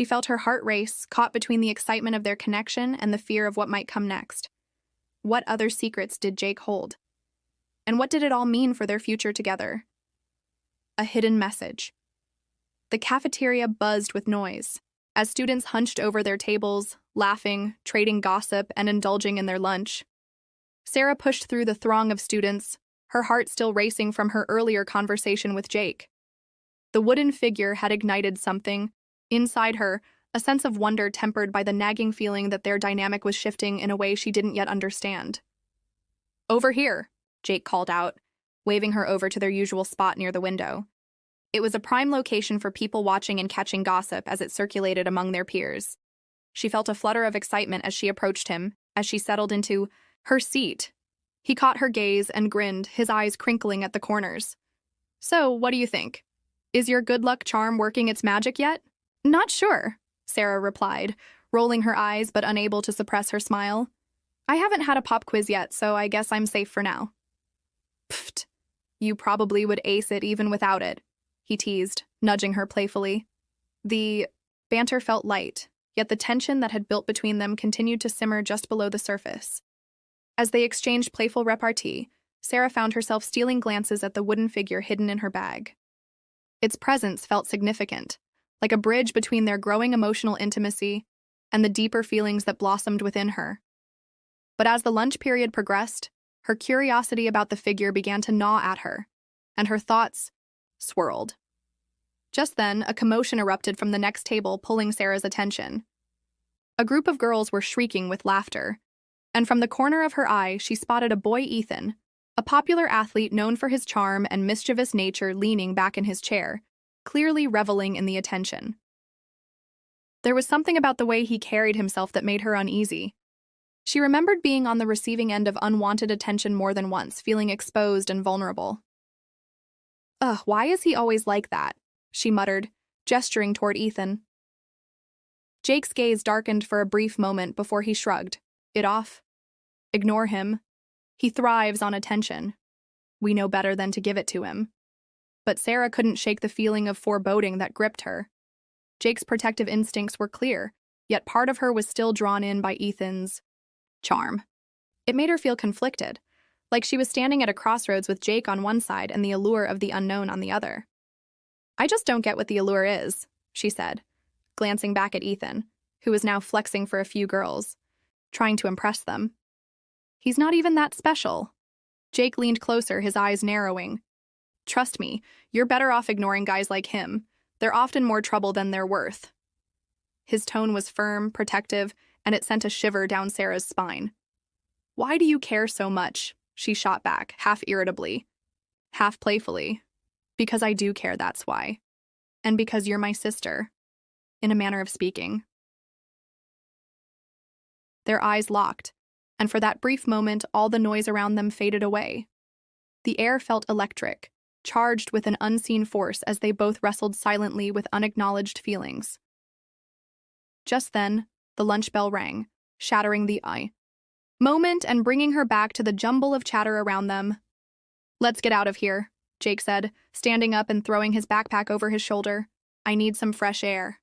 She felt her heart race, caught between the excitement of their connection and the fear of what might come next. What other secrets did Jake hold? And what did it all mean for their future together? A hidden message. The cafeteria buzzed with noise, as students hunched over their tables, laughing, trading gossip, and indulging in their lunch. Sarah pushed through the throng of students, her heart still racing from her earlier conversation with Jake. The wooden figure had ignited something. Inside her, a sense of wonder tempered by the nagging feeling that their dynamic was shifting in a way she didn't yet understand. "Over here," Jake called out, waving her over to their usual spot near the window. It was a prime location for people watching and catching gossip as it circulated among their peers. She felt a flutter of excitement as she approached him, as she settled into her seat. He caught her gaze and grinned, his eyes crinkling at the corners. "So, what do you think? Is your good luck charm working its magic yet?" "Not sure," Sarah replied, rolling her eyes but unable to suppress her smile. "I haven't had a pop quiz yet, so I guess I'm safe for now." "Pfft, you probably would ace it even without it," he teased, nudging her playfully. The banter felt light, yet the tension that had built between them continued to simmer just below the surface. As they exchanged playful repartee, Sarah found herself stealing glances at the wooden figure hidden in her bag. Its presence felt significant, like a bridge between their growing emotional intimacy and the deeper feelings that blossomed within her. But as the lunch period progressed, her curiosity about the figure began to gnaw at her, and her thoughts swirled. Just then, a commotion erupted from the next table, pulling Sarah's attention. A group of girls were shrieking with laughter, and from the corner of her eye, she spotted a boy, Ethan, a popular athlete known for his charm and mischievous nature, leaning back in his chair, clearly reveling in the attention. There was something about the way he carried himself that made her uneasy. She remembered being on the receiving end of unwanted attention more than once, feeling exposed and vulnerable. "Ugh, why is he always like that?" she muttered, gesturing toward Ethan. Jake's gaze darkened for a brief moment before he shrugged it off. "Ignore him. He thrives on attention. We know better than to give it to him." But Sarah couldn't shake the feeling of foreboding that gripped her. Jake's protective instincts were clear, yet part of her was still drawn in by Ethan's charm. It made her feel conflicted, like she was standing at a crossroads with Jake on one side and the allure of the unknown on the other. "I just don't get what the allure is," she said, glancing back at Ethan, who was now flexing for a few girls, trying to impress them. "He's not even that special." Jake leaned closer, his eyes narrowing. "Trust me, you're better off ignoring guys like him. They're often more trouble than they're worth." His tone was firm, protective, and it sent a shiver down Sarah's spine. "Why do you care so much?" she shot back, half irritably, half playfully. "Because I do care, that's why. And because you're my sister, in a manner of speaking." Their eyes locked, and for that brief moment, all the noise around them faded away. The air felt electric, charged with an unseen force as they both wrestled silently with unacknowledged feelings. Just then, the lunch bell rang, shattering the moment and bringing her back to the jumble of chatter around them. "Let's get out of here," Jake said, standing up and throwing his backpack over his shoulder. "I need some fresh air."